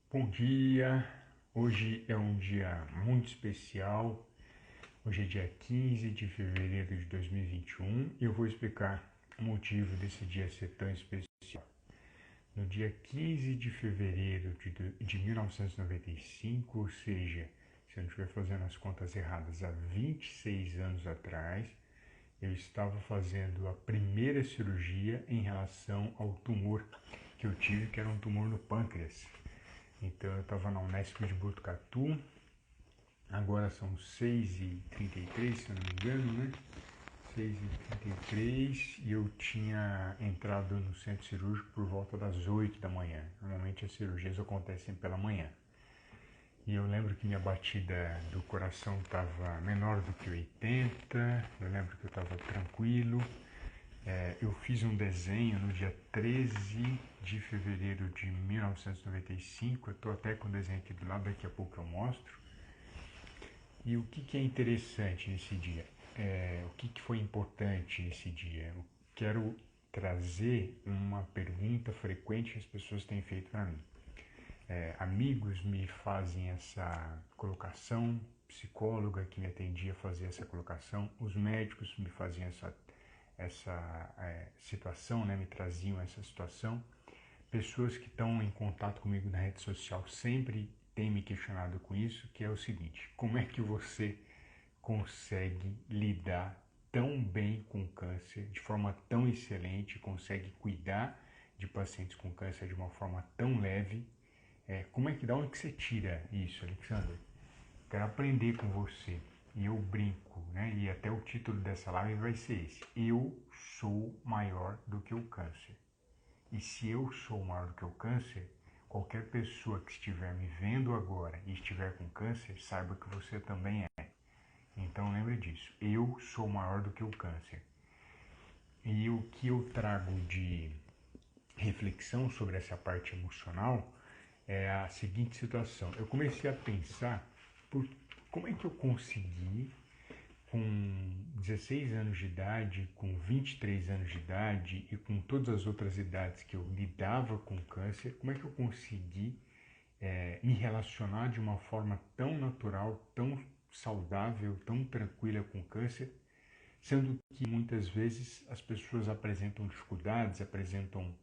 Bom dia, hoje é um dia muito especial, hoje é dia 15 de fevereiro de 2021 e eu vou explicar o motivo desse dia ser tão especial. No dia 15 de fevereiro de 1995, ou seja, se eu não estiver fazendo as contas erradas, há 26 anos atrás, eu estava fazendo a primeira cirurgia em relação ao tumor que eu tive, que era um tumor no pâncreas. Então eu estava na Unesp de Botucatu, agora são 6h33, se eu não me engano, né? 6h33 e eu tinha entrado no centro cirúrgico por volta das 8 da manhã. Normalmente as cirurgias acontecem pela manhã. E eu lembro que minha batida do coração estava menor do que 80, eu lembro que eu estava tranquilo. Eu fiz um desenho no dia 13 de fevereiro de 1995, eu estou até com o desenho aqui do lado, daqui a pouco eu mostro. E o que é interessante nesse dia? O que foi importante nesse dia? Eu quero trazer uma pergunta frequente que as pessoas têm feito para mim. Amigos me fazem essa colocação, psicóloga que me atendia fazia essa colocação, os médicos me faziam essa situação, né, me traziam essa situação. Pessoas que estão em contato comigo na rede social sempre têm me questionado com isso, que é o seguinte: como é que você consegue lidar tão bem com câncer, de forma tão excelente, consegue cuidar de pacientes com câncer de uma forma tão leve? Como é que, da onde que você tira isso, Alexandre? Quero aprender com você. E eu brinco, né? E até o título dessa live vai ser esse: eu sou maior do que o câncer. E se eu sou maior do que o câncer, qualquer pessoa que estiver me vendo agora e estiver com câncer, saiba que você também é. Então lembre disso: eu sou maior do que o câncer. E o que eu trago de reflexão sobre essa parte emocional é a seguinte situação. Eu comecei a pensar como é que eu consegui, com 16 anos de idade, com 23 anos de idade e com todas as outras idades que eu lidava com câncer, como é que eu consegui me relacionar de uma forma tão natural, tão saudável, tão tranquila com o câncer, sendo que muitas vezes as pessoas apresentam dificuldades, apresentam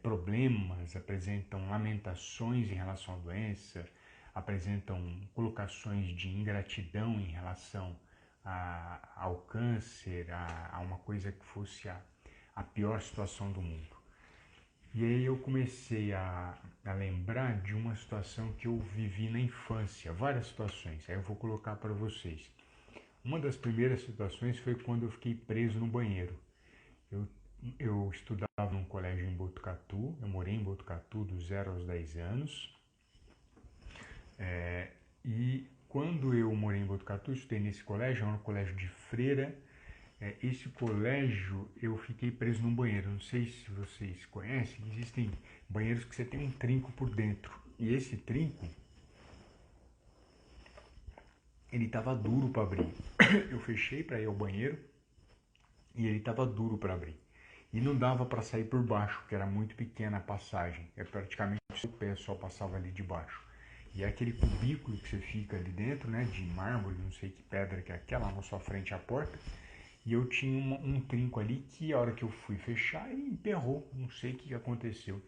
problemas, apresentam lamentações em relação à doença, apresentam colocações de ingratidão em relação ao câncer, a uma coisa que fosse a pior situação do mundo. E aí eu comecei a lembrar de uma situação que eu vivi na infância, várias situações, aí eu vou colocar para vocês. Uma das primeiras situações foi quando eu fiquei preso no banheiro. Eu, eu estudava num colégio em Botucatu, eu morei em Botucatu dos 0 aos 10 anos. E quando eu morei em Botucatu, estudei nesse colégio, era um colégio de freira. Esse colégio eu fiquei preso num banheiro. Não sei se vocês conhecem, existem banheiros que você tem um trinco por dentro. E esse trinco, ele estava duro para abrir. Eu fechei para ir ao banheiro e ele estava duro para abrir. E não dava para sair por baixo, que era muito pequena a passagem. Praticamente o pé só passava ali de baixo. E é aquele cubículo que você fica ali dentro, né, de mármore, não sei que pedra que é aquela, na sua frente à porta. E eu tinha um trinco ali que a hora que eu fui fechar, ele emperrou, não sei o que aconteceu.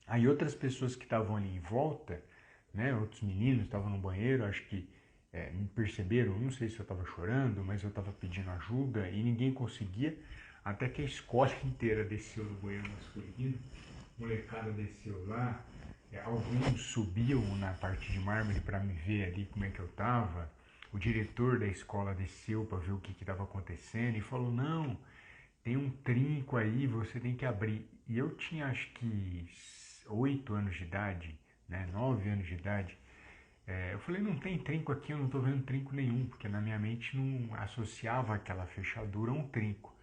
Aí outras pessoas que estavam ali em volta, né, outros meninos estavam no banheiro, acho que me perceberam, não sei se eu estava chorando, mas eu estava pedindo ajuda e ninguém conseguia, até que a escola inteira desceu no banheiro masculino, a molecada desceu lá, alguns subiam na parte de mármore para me ver ali como é que eu estava. O diretor da escola desceu para ver o que estava acontecendo e falou: não, tem um trinco aí, você tem que abrir. E eu tinha acho que 8 anos de idade, né, 9 anos de idade. Eu falei: não tem trinco aqui, eu não estou vendo trinco nenhum, porque na minha mente não associava aquela fechadura a um trinco.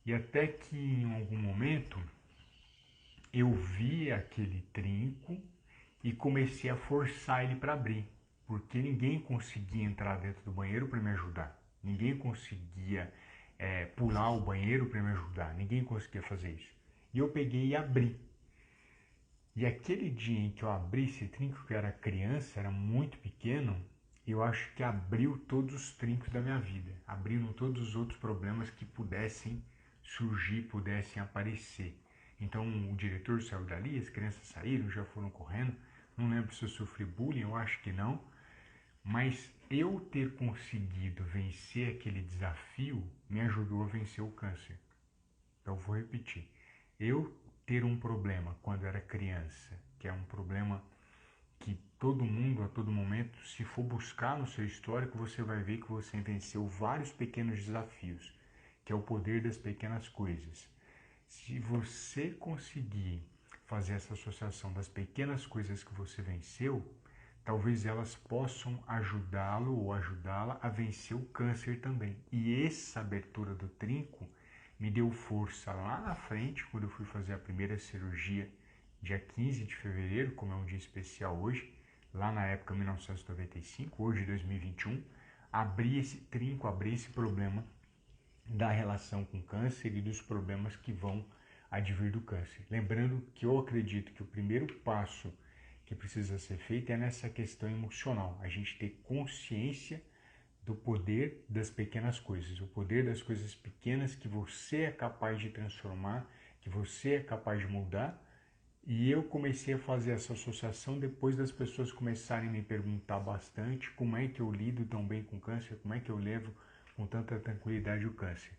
E até que em algum momento eu vi aquele trinco e comecei a forçar ele para abrir, porque ninguém conseguia entrar dentro do banheiro para me ajudar, ninguém conseguia pular o banheiro para me ajudar, ninguém conseguia fazer isso. E eu peguei e abri. E aquele dia em que eu abri esse trinco, que eu era criança, era muito pequeno, eu acho que abriu todos os trincos da minha vida. Abriram todos os outros problemas que pudessem surgir, pudessem aparecer. Então o diretor saiu dali, as crianças saíram, já foram correndo. Não lembro se eu sofri bullying, eu acho que não. Mas eu ter conseguido vencer aquele desafio me ajudou a vencer o câncer. Então vou repetir. Eu ter um problema quando era criança, que é um problema que todo mundo, a todo momento, se for buscar no seu histórico, você vai ver que você venceu vários pequenos desafios, que é o poder das pequenas coisas. Se você conseguir fazer essa associação das pequenas coisas que você venceu, talvez elas possam ajudá-lo ou ajudá-la a vencer o câncer também. E essa abertura do trinco me deu força lá na frente, quando eu fui fazer a primeira cirurgia, dia 15 de fevereiro, como é um dia especial hoje, lá na época 1995, hoje 2021, abri esse trinco, abri esse problema da relação com câncer e dos problemas que vão advir do câncer. Lembrando que eu acredito que o primeiro passo que precisa ser feito é nessa questão emocional, a gente ter consciência do poder das pequenas coisas, o poder das coisas pequenas que você é capaz de transformar, que você é capaz de mudar. E eu comecei a fazer essa associação depois das pessoas começarem a me perguntar bastante como é que eu lido tão bem com câncer, como é que eu levo com tanta tranquilidade o câncer.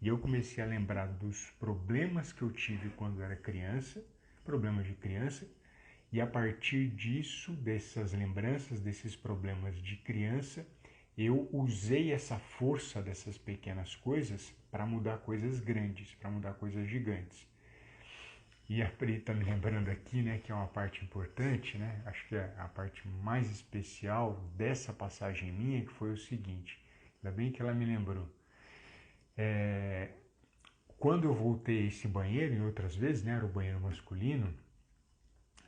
E eu comecei a lembrar dos problemas que eu tive quando era criança, problemas de criança, e a partir disso, dessas lembranças, desses problemas de criança, eu usei essa força dessas pequenas coisas para mudar coisas grandes, para mudar coisas gigantes. E a Pri está me lembrando aqui, né, que é uma parte importante, né, acho que é a parte mais especial dessa passagem minha, que foi o seguinte, ainda bem que ela me lembrou. Quando eu voltei a esse banheiro, em outras vezes, né, era o banheiro masculino,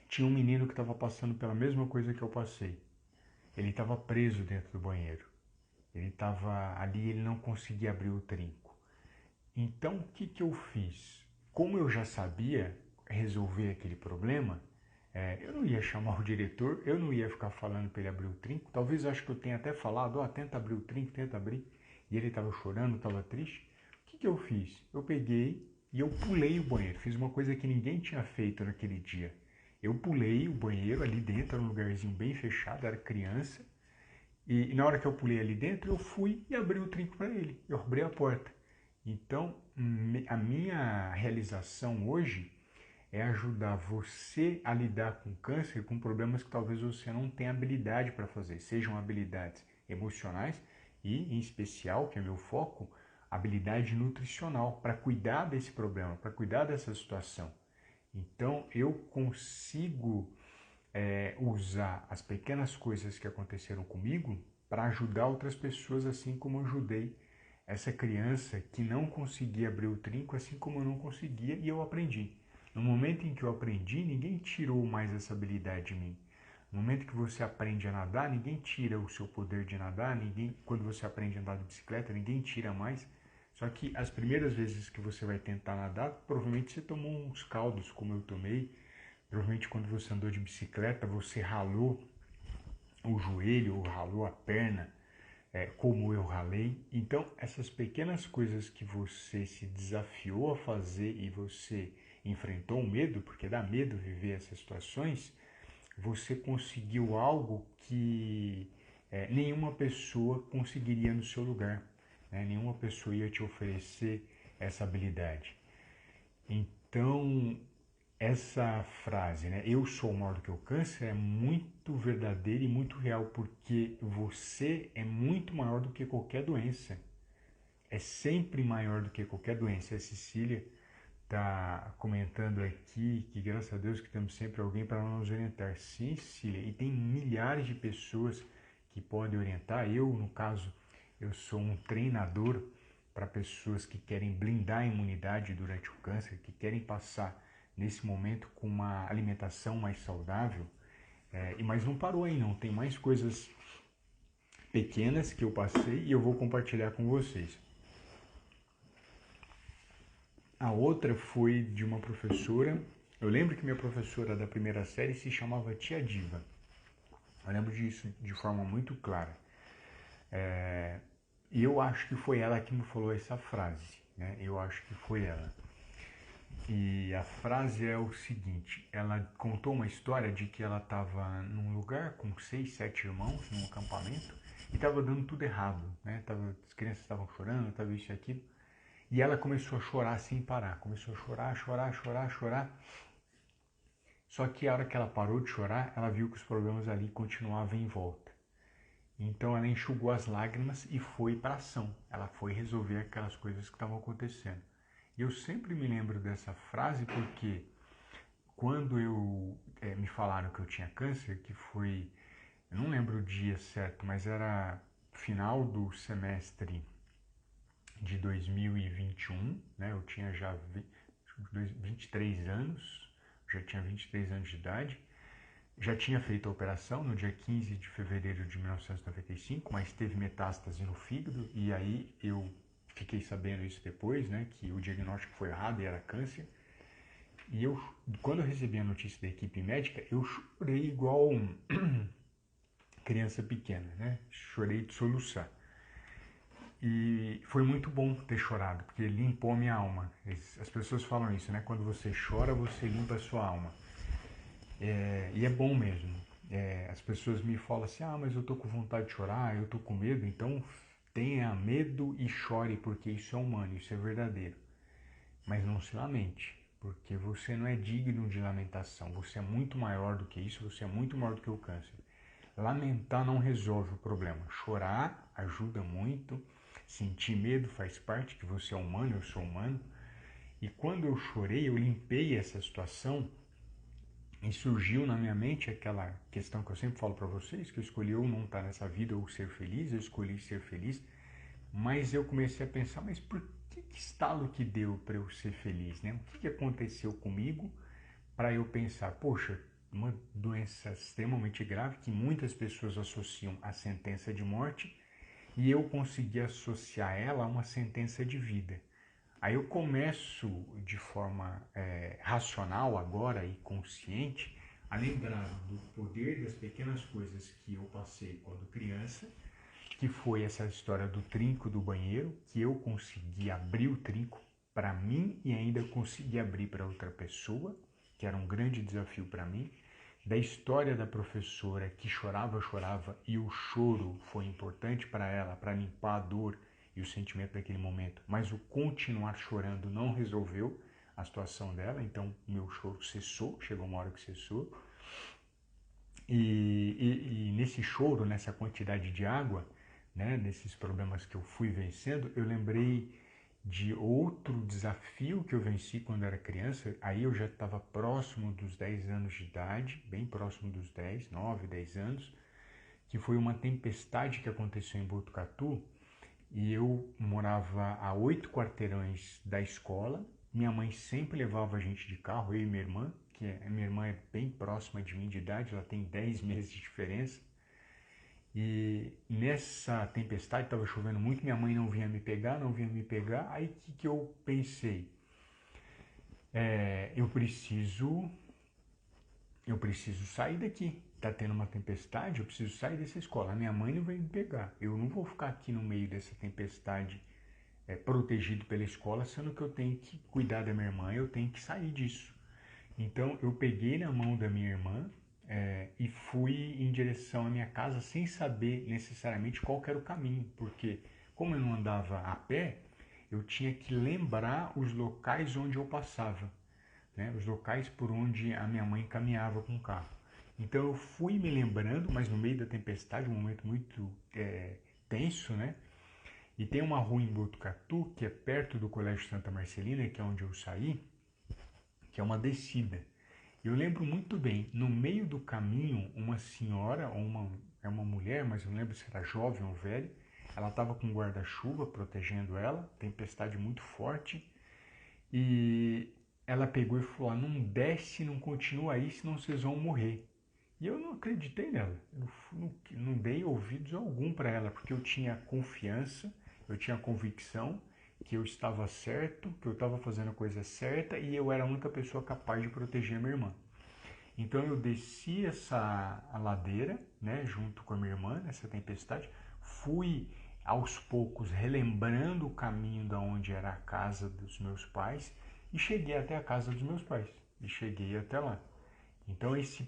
tinha um menino que estava passando pela mesma coisa que eu passei. Ele estava preso dentro do banheiro. Ele estava ali, ele não conseguia abrir o trinco. Então, o que eu fiz? Como eu já sabia resolver aquele problema, eu não ia chamar o diretor, eu não ia ficar falando para ele abrir o trinco. Talvez acho que eu tenha até falado, tenta abrir o trinco, tenta abrir. E ele estava chorando, estava triste. O que eu fiz? Eu peguei e eu pulei o banheiro. Fiz uma coisa que ninguém tinha feito naquele dia. Eu pulei o banheiro ali dentro, era um lugarzinho bem fechado, era criança. E na hora que eu pulei ali dentro, eu fui e abri o trinco para ele. Eu abri a porta. Então, a minha realização hoje é ajudar você a lidar com câncer, com problemas que talvez você não tenha habilidade para fazer. Sejam habilidades emocionais e, em especial, que é meu foco, habilidade nutricional para cuidar desse problema, para cuidar dessa situação. Então, eu consigo usar as pequenas coisas que aconteceram comigo para ajudar outras pessoas, assim como eu ajudei essa criança que não conseguia abrir o trinco, assim como eu não conseguia, e eu aprendi. No momento em que eu aprendi, ninguém tirou mais essa habilidade de mim. No momento que você aprende a nadar, ninguém tira o seu poder de nadar, quando você aprende a andar de bicicleta, ninguém tira mais. Só que as primeiras vezes que você vai tentar nadar, provavelmente você tomou uns caldos, como eu tomei. Provavelmente quando você andou de bicicleta, você ralou o joelho ou ralou a perna, como eu ralei. Então, essas pequenas coisas que você se desafiou a fazer e você enfrentou o medo, porque dá medo viver essas situações, você conseguiu algo que nenhuma pessoa conseguiria no seu lugar. Né? Nenhuma pessoa ia te oferecer essa habilidade. Então, essa frase, né, eu sou maior do que o câncer, é muito verdadeira e muito real, porque você é muito maior do que qualquer doença. É sempre maior do que qualquer doença. A Cecília está comentando aqui que, graças a Deus, que temos sempre alguém para nos orientar. Sim, Cecília, e tem milhares de pessoas que podem orientar. Eu, no caso, eu sou um treinador para pessoas que querem blindar a imunidade durante o câncer, que querem passar nesse momento com uma alimentação mais saudável, mas não parou aí não, tem mais coisas pequenas que eu passei e eu vou compartilhar com vocês. A outra foi de uma professora Eu lembro que minha professora da primeira série se chamava Tia Diva. Eu lembro disso de forma muito clara. E eu acho que foi ela que me falou essa frase, né? Eu acho que foi ela. E a frase é o seguinte: ela contou uma história de que ela estava num lugar com 6, 7 irmãos, num acampamento, e estava dando tudo errado, né? As crianças estavam chorando, estava isso e aquilo. E ela começou a chorar sem parar, começou a chorar, chorar, chorar, chorar. Só que a hora que ela parou de chorar, ela viu que os problemas ali continuavam em volta. Então ela enxugou as lágrimas e foi para ação. Ela foi resolver aquelas coisas que estavam acontecendo. E eu sempre me lembro dessa frase porque quando me falaram que eu tinha câncer, que foi, eu não lembro o dia certo, mas era final do semestre de 2021, né? Eu tinha já 23 anos, já tinha 23 anos de idade. Já tinha feito a operação no dia 15 de fevereiro de 1995, mas teve metástase no fígado e aí eu fiquei sabendo isso depois, né, que o diagnóstico foi errado e era câncer. E quando eu recebi a notícia da equipe médica, eu chorei igual criança pequena, né? Chorei de soluçar. E foi muito bom ter chorado, porque limpou a minha alma. As pessoas falam isso, né? Quando você chora, você limpa a sua alma. E é bom mesmo. As pessoas me falam assim, mas eu tô com vontade de chorar, eu tô com medo, então tenha medo e chore, porque isso é humano, isso é verdadeiro. Mas não se lamente, porque você não é digno de lamentação, você é muito maior do que isso, você é muito maior do que o câncer. Lamentar não resolve o problema, chorar ajuda muito, sentir medo faz parte, que você é humano, eu sou humano. E quando eu chorei, eu limpei essa situação. E surgiu na minha mente aquela questão que eu sempre falo para vocês, que eu escolhi ou não estar nessa vida ou ser feliz, eu escolhi ser feliz, mas eu comecei a pensar, mas por que estalo que deu para eu ser feliz, né? O que aconteceu comigo para eu pensar, poxa, uma doença extremamente grave que muitas pessoas associam à sentença de morte e eu consegui associar ela a uma sentença de vida. Aí eu começo de forma racional agora e consciente a lembrar do poder das pequenas coisas que eu passei quando criança, que foi essa história do trinco do banheiro, que eu consegui abrir o trinco para mim e ainda consegui abrir para outra pessoa, que era um grande desafio para mim, da história da professora que chorava, chorava e o choro foi importante para ela, para limpar a dor e o sentimento daquele momento, mas o continuar chorando não resolveu a situação dela, então meu choro cessou, chegou uma hora que cessou. E nesse choro, nessa quantidade de água, né, nesses problemas que eu fui vencendo, eu lembrei de outro desafio que eu venci quando era criança. Aí eu já estava próximo dos 10 anos de idade, bem próximo dos 10, 9, 10 anos, que foi uma tempestade que aconteceu em Botucatu, e eu morava a 8 quarteirões da escola. Minha mãe sempre levava a gente de carro, eu e minha irmã, que a minha irmã é bem próxima de mim de idade, ela tem 10 meses de diferença. E nessa tempestade, estava chovendo muito, minha mãe não vinha me pegar, aí o que eu pensei? Eu preciso sair daqui, tá tendo uma tempestade, eu preciso sair dessa escola, a minha mãe não vem me pegar, eu não vou ficar aqui no meio dessa tempestade protegido pela escola, sendo que eu tenho que cuidar da minha irmã, eu tenho que sair disso. Então eu peguei na mão da minha irmã e fui em direção à minha casa sem saber necessariamente qual era o caminho, porque como eu não andava a pé, eu tinha que lembrar os locais onde eu passava, né? Os locais por onde a minha mãe caminhava com o carro. Então eu fui me lembrando, mas no meio da tempestade, um momento muito tenso, né? E tem uma rua em Botucatu, que é perto do Colégio Santa Marcelina, que é onde eu saí, que é uma descida. Eu lembro muito bem, no meio do caminho, uma senhora, é uma mulher, mas eu não lembro se era jovem ou velha, ela estava com um guarda-chuva protegendo ela, tempestade muito forte, e ela pegou e falou, não desce, não continua aí, senão vocês vão morrer. E eu não acreditei nela, eu não dei ouvidos algum para ela, porque eu tinha confiança, eu tinha convicção que eu estava certo, que eu estava fazendo a coisa certa e eu era a única pessoa capaz de proteger a minha irmã. Então eu desci a ladeira, né, junto com a minha irmã nessa tempestade, fui aos poucos relembrando o caminho da onde era a casa dos meus pais e cheguei até a casa dos meus pais e cheguei até lá. Então esse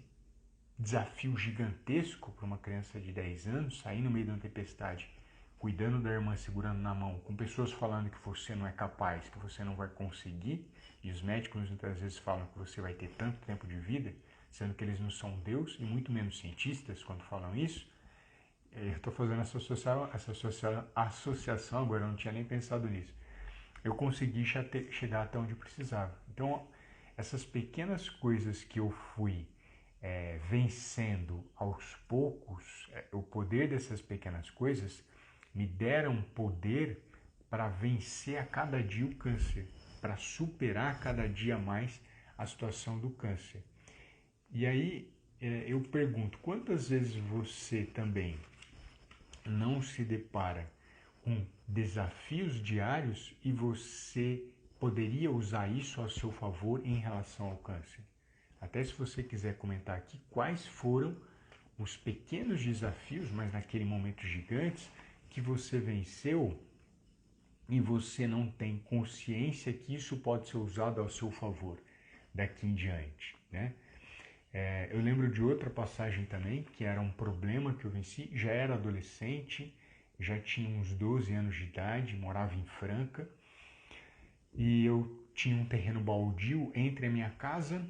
desafio gigantesco para uma criança de 10 anos, sair no meio de uma tempestade, cuidando da irmã, segurando na mão, com pessoas falando que você não é capaz, que você não vai conseguir, e os médicos muitas vezes falam que você vai ter tanto tempo de vida, sendo que eles não são Deus e muito menos cientistas quando falam isso. Eu estou fazendo essa associação agora, eu não tinha nem pensado nisso. Eu consegui chegar até onde precisava. Então, essas pequenas coisas que eu fui vencendo aos poucos, o poder dessas pequenas coisas me deram poder para vencer a cada dia o câncer, para superar cada dia mais a situação do câncer. E aí eu pergunto, quantas vezes você também não se depara com desafios diários e você poderia usar isso a seu favor em relação ao câncer? Até se você quiser comentar aqui quais foram os pequenos desafios, mas naquele momento gigantes, que você venceu e você não tem consciência que isso pode ser usado ao seu favor daqui em diante, né? Eu lembro de outra passagem também, que era um problema que eu venci, já era adolescente, já tinha uns 12 anos de idade, morava em Franca, e eu tinha um terreno baldio entre a minha casa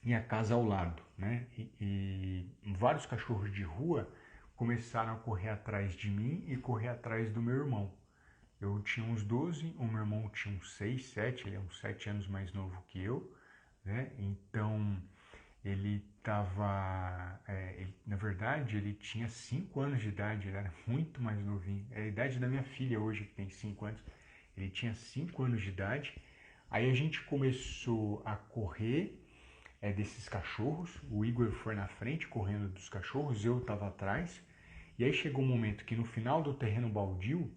e a casa ao lado, né? E vários cachorros de rua começaram a correr atrás de mim e correr atrás do meu irmão. Eu tinha uns 12, o meu irmão tinha uns 6, 7, ele é uns 7 anos mais novo que eu, né? Então ele estava, na verdade, ele tinha 5 anos de idade, ele era muito mais novinho. É a idade da minha filha hoje, que tem 5 anos. Ele tinha 5 anos de idade. Aí a gente começou a correr desses cachorros. O Igor foi na frente, correndo dos cachorros, eu estava atrás. E aí chegou um momento que no final do terreno baldio,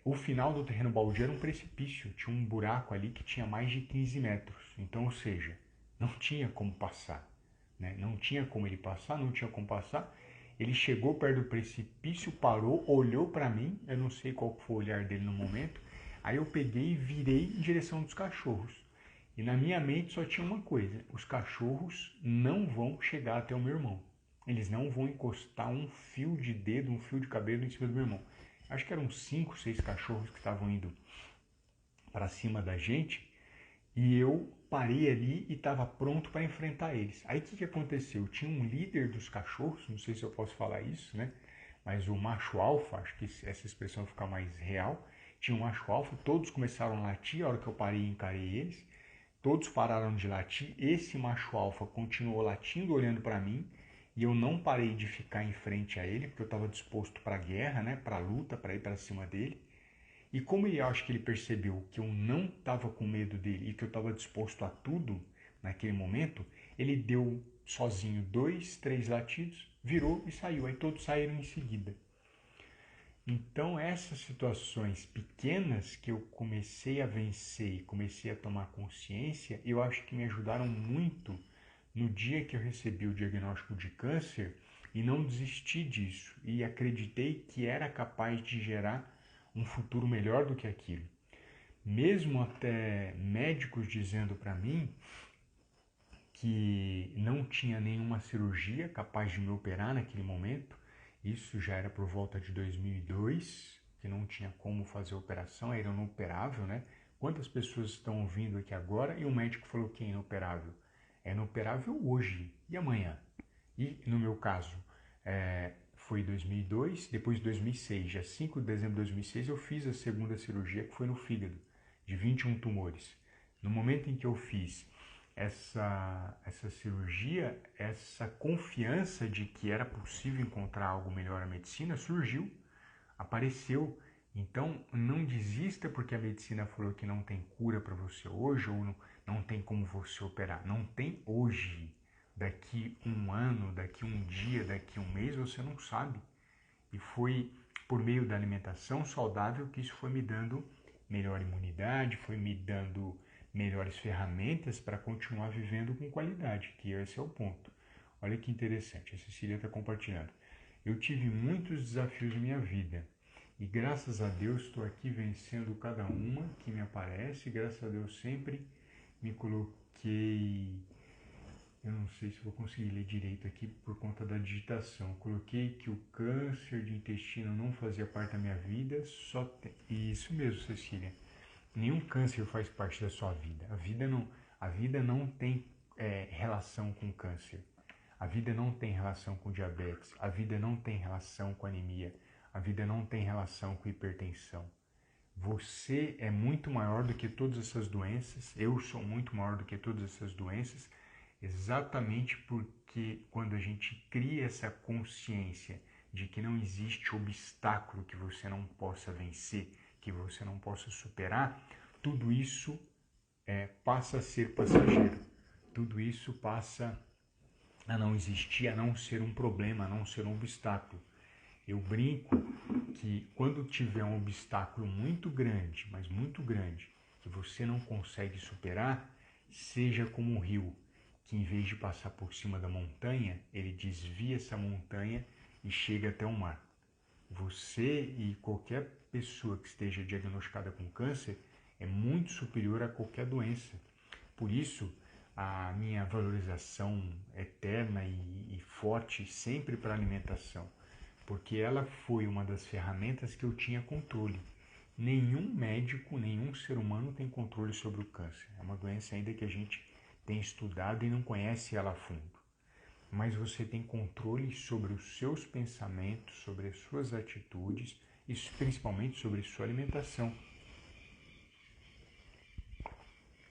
o final do terreno baldio era um precipício. Tinha um buraco ali que tinha mais de 15 metros. Então, ou seja, não tinha como passar, né? Não tinha como ele passar, não tinha como passar. Ele chegou perto do precipício, parou, olhou para mim, eu não sei qual foi o olhar dele no momento. Aí eu peguei e virei em direção dos cachorros. E na minha mente só tinha uma coisa: os cachorros não vão chegar até o meu irmão. Eles não vão encostar um fio de dedo, um fio de cabelo em cima do meu irmão. Acho que eram 5, 6 cachorros que estavam indo para cima da gente. E eu parei ali e estava pronto para enfrentar eles. Aí o que aconteceu? Tinha um líder dos cachorros, não sei se eu posso falar isso, né? Mas o macho alfa, acho que essa expressão fica mais real. Tinha um macho alfa, todos começaram a latir, a hora que eu parei e encarei eles. Todos pararam de latir, esse macho alfa continuou latindo, olhando para mim. E eu não parei de ficar em frente a ele, porque eu estava disposto para a guerra, né? Para a luta, para ir para cima dele. E como ele acho que ele percebeu que eu não estava com medo dele e que eu estava disposto a tudo naquele momento, ele deu sozinho 2, 3 latidos, virou e saiu. Aí todos saíram em seguida. Então essas situações pequenas que eu comecei a vencer e comecei a tomar consciência, eu acho que me ajudaram muito no dia que eu recebi o diagnóstico de câncer e não desisti disso e acreditei que era capaz de gerar um futuro melhor do que aquilo. Mesmo até médicos dizendo para mim que não tinha nenhuma cirurgia capaz de me operar naquele momento, isso já era por volta de 2002, que não tinha como fazer a operação, era inoperável, né? Quantas pessoas estão ouvindo aqui agora e o médico falou que é inoperável? É inoperável hoje e amanhã. E no meu caso, foi 2002, depois de 2006, dia 5 de dezembro de 2006, eu fiz a segunda cirurgia, que foi no fígado, de 21 tumores. No momento em que eu fiz essa cirurgia, essa confiança de que era possível encontrar algo melhor na medicina surgiu, apareceu. Então, não desista porque a medicina falou que não tem cura para você hoje ou não tem como você operar. Não tem hoje. Daqui um ano, daqui um dia, daqui um mês, você não sabe. E foi por meio da alimentação saudável que isso foi me dando melhor imunidade, foi me dando melhores ferramentas para continuar vivendo com qualidade, que esse é o ponto. Olha que interessante, a Cecília está compartilhando. Eu tive muitos desafios na minha vida e graças a Deus estou aqui vencendo cada uma que me aparece. Graças a Deus sempre me coloquei, eu não sei se vou conseguir ler direito aqui por conta da digitação. Coloquei que o câncer de intestino não fazia parte da minha vida, só tem... Isso mesmo, Cecília. Nenhum câncer faz parte da sua vida. A vida não tem relação com câncer. A vida não tem relação com diabetes. A vida não tem relação com anemia. A vida não tem relação com hipertensão. Você é muito maior do que todas essas doenças. Eu sou muito maior do que todas essas doenças. Exatamente porque quando a gente cria essa consciência de que não existe obstáculo que você não possa vencer, que você não possa superar, tudo isso passa a ser passageiro. Tudo isso passa a não existir, a não ser um problema, a não ser um obstáculo. Eu brinco que quando tiver um obstáculo muito grande, mas muito grande, que você não consegue superar, seja como um rio, que em vez de passar por cima da montanha, ele desvia essa montanha e chega até o mar. Você e qualquer pessoa que esteja diagnosticada com câncer é muito superior a qualquer doença. Por isso, a minha valorização eterna e forte sempre para a alimentação, porque ela foi uma das ferramentas que eu tinha controle. Nenhum médico, nenhum ser humano tem controle sobre o câncer. É uma doença ainda que a gente tem estudado e não conhece ela a fundo. Mas você tem controle sobre os seus pensamentos, sobre as suas atitudes e principalmente sobre sua alimentação.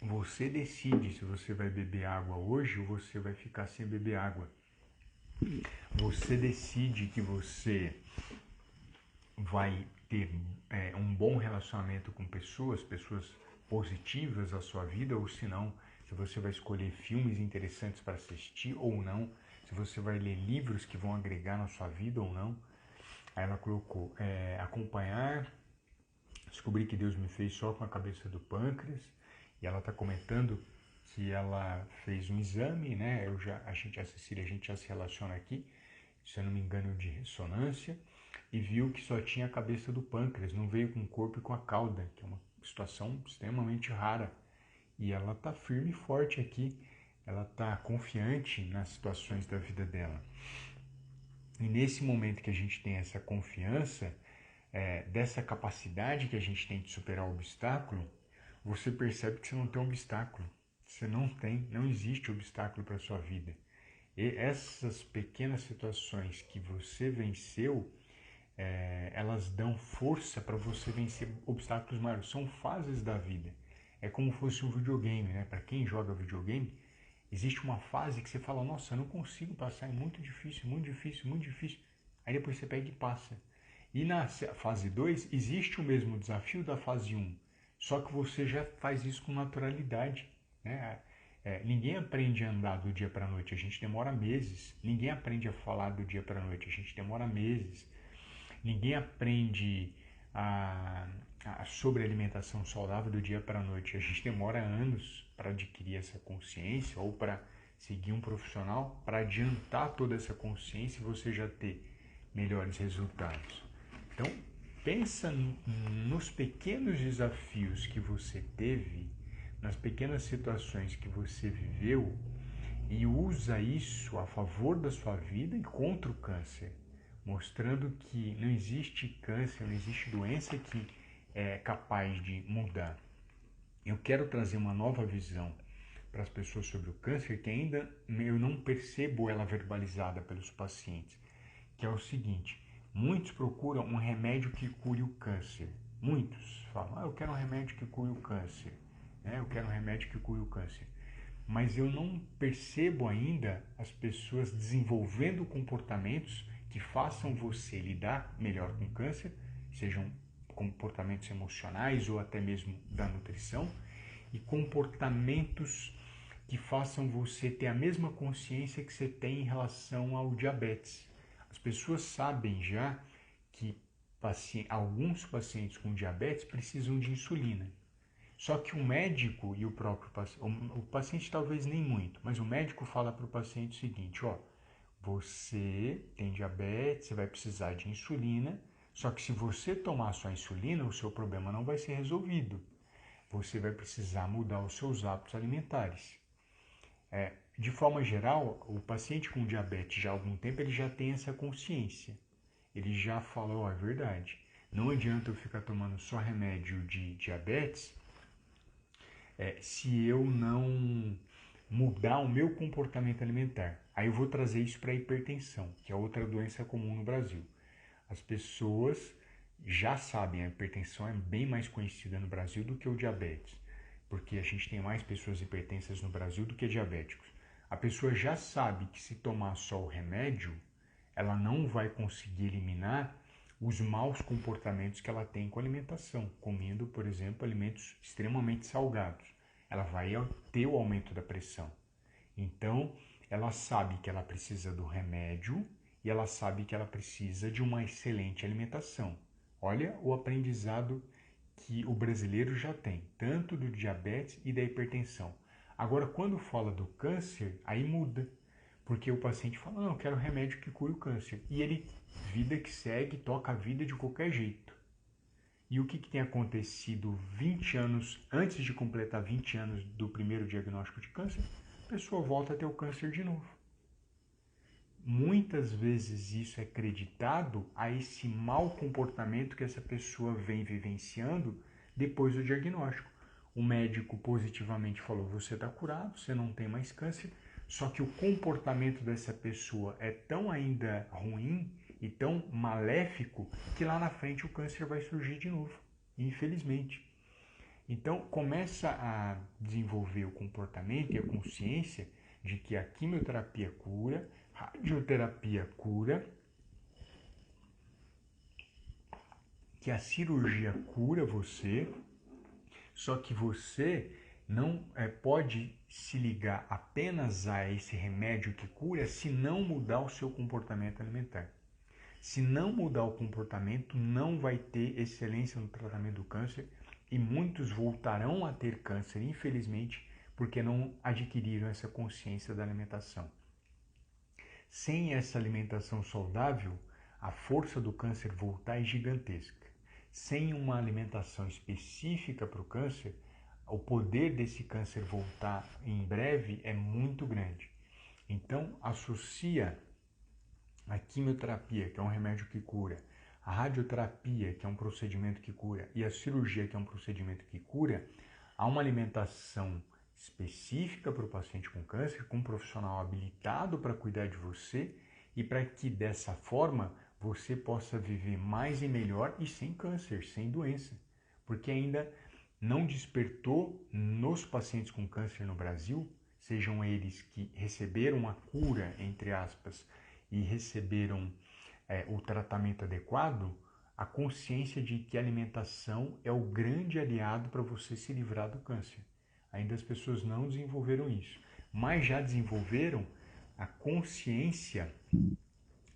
Você decide se você vai beber água hoje ou você vai ficar sem beber água. Você decide que você vai ter um bom relacionamento com pessoas positivas à sua vida, ou se não, se você vai escolher filmes interessantes para assistir ou não, se você vai ler livros que vão agregar na sua vida ou não. Aí ela colocou, acompanhar, descobri que Deus me fez só com a cabeça do pâncreas, e ela está comentando que ela fez um exame, né? A Cecília, a gente já se relaciona aqui, se eu não me engano, de ressonância, e viu que só tinha a cabeça do pâncreas, não veio com o corpo e com a cauda, que é uma situação extremamente rara. E ela está firme e forte aqui, ela está confiante nas situações da vida dela. E nesse momento que a gente tem essa confiança, dessa capacidade que a gente tem de superar o obstáculo, você percebe que você não tem um obstáculo. Você não existe obstáculo para a sua vida. E essas pequenas situações que você venceu, elas dão força para você vencer obstáculos maiores. São fases da vida. É como se fosse um videogame, né? Para quem joga videogame, existe uma fase que você fala, nossa, eu não consigo passar, é muito difícil, muito difícil, muito difícil. Aí depois você pega e passa. E na fase 2, existe o mesmo desafio da fase 1, só que você já faz isso com naturalidade, né? Ninguém aprende a andar do dia para a noite, a gente demora meses. Ninguém aprende a falar do dia para a noite, a gente demora meses. Ninguém aprende sobre alimentação saudável do dia para a noite. A gente demora anos para adquirir essa consciência ou para seguir um profissional para adiantar toda essa consciência e você já ter melhores resultados. Então, pensa nos pequenos desafios que você teve, nas pequenas situações que você viveu e usa isso a favor da sua vida e contra o câncer, mostrando que não existe câncer, não existe doença que é capaz de mudar. Eu quero trazer uma nova visão para as pessoas sobre o câncer que ainda eu não percebo ela verbalizada pelos pacientes, que é o seguinte: muitos procuram um remédio que cure o câncer. Muitos falam, eu quero um remédio que cure o câncer, eu quero um remédio que cure o câncer. Mas eu não percebo ainda as pessoas desenvolvendo comportamentos que façam você lidar melhor com o câncer, sejam comportamentos emocionais ou até mesmo da nutrição, e comportamentos que façam você ter a mesma consciência que você tem em relação ao diabetes. As pessoas sabem já que alguns pacientes com diabetes precisam de insulina. Só que o médico e o próprio paciente, o paciente talvez nem muito, mas o médico fala para o paciente o seguinte, ó, você tem diabetes, você vai precisar de insulina, só que se você tomar só insulina, o seu problema não vai ser resolvido. Você vai precisar mudar os seus hábitos alimentares. De forma geral, o paciente com diabetes já há algum tempo ele já tem essa consciência. Ele já fala, ó, é verdade, não adianta eu ficar tomando só remédio de diabetes se eu não mudar o meu comportamento alimentar. Aí eu vou trazer isso para a hipertensão, que é outra doença comum no Brasil. As pessoas já sabem, a hipertensão é bem mais conhecida no Brasil do que o diabetes, porque a gente tem mais pessoas hipertensas no Brasil do que diabéticos. A pessoa já sabe que se tomar só o remédio, ela não vai conseguir eliminar os maus comportamentos que ela tem com a alimentação, comendo, por exemplo, alimentos extremamente salgados. Ela vai ter o aumento da pressão. Então, ela sabe que ela precisa do remédio e ela sabe que ela precisa de uma excelente alimentação. Olha o aprendizado que o brasileiro já tem, tanto do diabetes e da hipertensão. Agora, quando fala do câncer, aí muda. Porque o paciente fala, não, eu quero remédio que cure o câncer. E ele, vida que segue, toca a vida de qualquer jeito. E o que tem acontecido 20 anos, antes de completar 20 anos do primeiro diagnóstico de câncer? A pessoa volta a ter o câncer de novo. Muitas vezes isso é acreditado a esse mau comportamento que essa pessoa vem vivenciando depois do diagnóstico. O médico positivamente falou, você está curado, você não tem mais câncer, só que o comportamento dessa pessoa é tão ainda ruim e tão maléfico que lá na frente o câncer vai surgir de novo, infelizmente. Então começa a desenvolver o comportamento e a consciência de que a quimioterapia cura, a radioterapia cura, que a cirurgia cura você, só que você não pode se ligar apenas a esse remédio que cura se não mudar o seu comportamento alimentar. Se não mudar o comportamento, não vai ter excelência no tratamento do câncer e muitos voltarão a ter câncer, infelizmente, porque não adquiriram essa consciência da alimentação. Sem essa alimentação saudável, a força do câncer voltar é gigantesca. Sem uma alimentação específica para o câncer, o poder desse câncer voltar em breve é muito grande. Então, associa a quimioterapia, que é um remédio que cura, a radioterapia, que é um procedimento que cura, e a cirurgia, que é um procedimento que cura, a uma alimentação específica para o paciente com câncer, com um profissional habilitado para cuidar de você e para que dessa forma você possa viver mais e melhor e sem câncer, sem doença, porque ainda não despertou nos pacientes com câncer no Brasil, sejam eles que receberam a cura, entre aspas, e receberam o tratamento adequado, a consciência de que a alimentação é o grande aliado para você se livrar do câncer. Ainda as pessoas não desenvolveram isso, mas já desenvolveram a consciência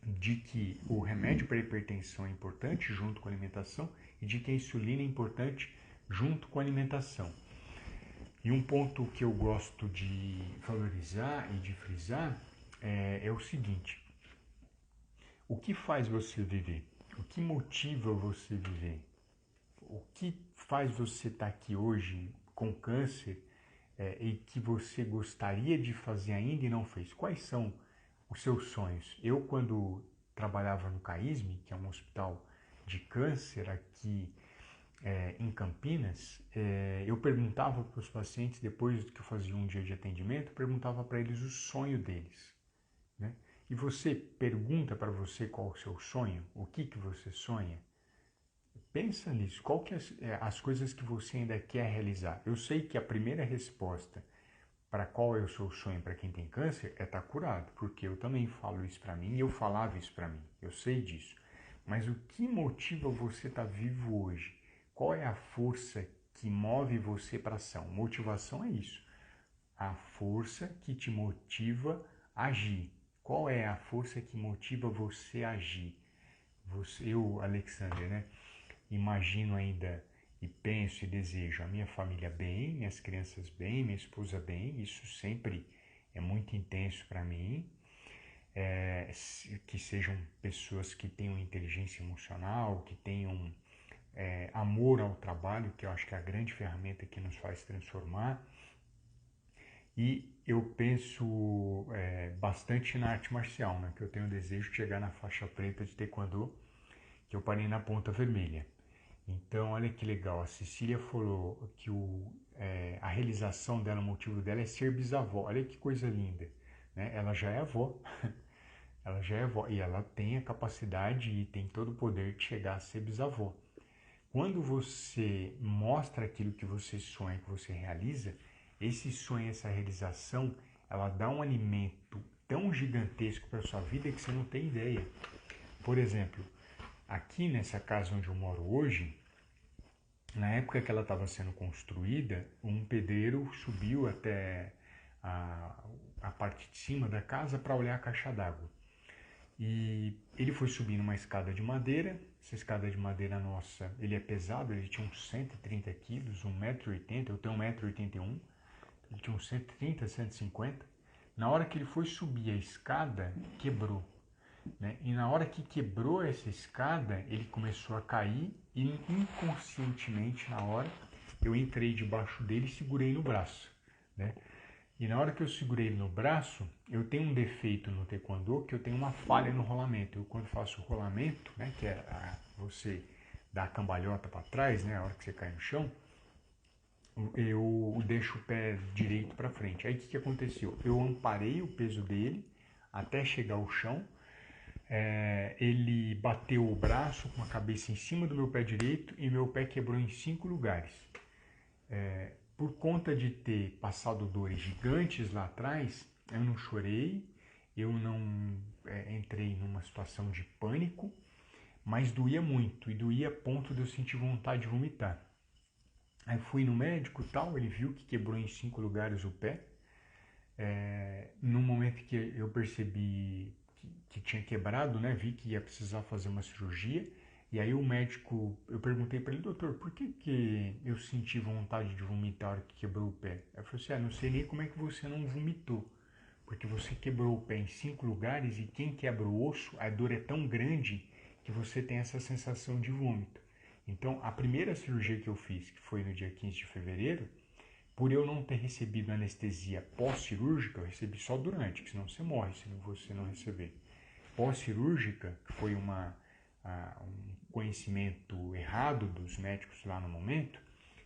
de que o remédio para a hipertensão é importante junto com a alimentação e de que a insulina é importante junto com a alimentação. E um ponto que eu gosto de valorizar e de frisar é o seguinte: o que faz você viver? O que motiva você viver? O que faz você estar aqui hoje com câncer e que você gostaria de fazer ainda e não fez? Quais são os seus sonhos? Eu, quando trabalhava no CAISM, que é um hospital de câncer aqui em Campinas, eu perguntava para os pacientes, depois que eu fazia um dia de atendimento, perguntava para eles o sonho deles, né? E você pergunta para você qual é o seu sonho, o que você sonha? Pensa nisso, qual que é as coisas que você ainda quer realizar? Eu sei que a primeira resposta para qual é o seu sonho para quem tem câncer é estar curado, porque eu também falo isso para mim e eu falava isso para mim, eu sei disso. Mas o que motiva você estar vivo hoje? Qual é a força que move você para a ação? Motivação é isso, a força que te motiva a agir. Qual é a força que motiva você a agir? eu, Alexander, né, imagino ainda e penso e desejo a minha família bem, minhas crianças bem, minha esposa bem, isso sempre é muito intenso para mim, que sejam pessoas que tenham inteligência emocional, que tenham amor ao trabalho, que eu acho que é a grande ferramenta que nos faz transformar. E eu penso bastante na arte marcial, né? Que eu tenho o desejo de chegar na faixa preta de Taekwondo, que eu parei na ponta vermelha. Então, olha que legal, a Cecília falou que a realização dela, o motivo dela é ser bisavó. Olha que coisa linda, né? Ela já é avó, ela já é avó e ela tem a capacidade e tem todo o poder de chegar a ser bisavó. Quando você mostra aquilo que você sonha, que você realiza, esse sonho, essa realização, ela dá um alimento tão gigantesco para a sua vida que você não tem ideia. Por exemplo, aqui nessa casa onde eu moro hoje, na época que ela estava sendo construída, um pedreiro subiu até a parte de cima da casa para olhar a caixa d'água. E ele foi subindo uma escada de madeira. Essa escada de madeira nossa, ele é pesado, ele tinha uns 130 quilos, 1,80 m, eu tenho 1,81 m, ele tinha uns 130, 150. Na hora que ele foi subir a escada, quebrou, né? E na hora que quebrou essa escada, ele começou a cair e inconscientemente, na hora, eu entrei debaixo dele e segurei no braço, né? E na hora que eu segurei ele no braço, eu tenho um defeito no Taekwondo, que eu tenho uma falha no rolamento. Eu, quando faço o rolamento, né, que é você dar a cambalhota para trás, né, a hora que você cai no chão, eu deixo o pé direito para frente. Aí o que aconteceu? Eu amparei o peso dele até chegar ao chão. Ele bateu o braço com a cabeça em cima do meu pé direito e meu pé quebrou em 5 lugares. Por conta de ter passado dores gigantes lá atrás, eu não chorei, eu não entrei numa situação de pânico, mas doía muito, e doía a ponto de eu sentir vontade de vomitar. Aí fui no médico e tal, ele viu que quebrou em 5 lugares o pé. No momento que eu percebi que tinha quebrado, né, vi que ia precisar fazer uma cirurgia. E aí o médico, eu perguntei para ele, doutor, por que eu senti vontade de vomitar na hora que quebrou o pé? Ele falou assim, não sei nem como é que você não vomitou, porque você quebrou o pé em 5 lugares e quem quebra o osso, a dor é tão grande que você tem essa sensação de vômito. Então, a primeira cirurgia que eu fiz, que foi no dia 15 de fevereiro, por eu não ter recebido anestesia pós-cirúrgica, eu recebi só durante, porque senão você morre se você não receber. Pós-cirúrgica, que foi um conhecimento errado dos médicos lá no momento,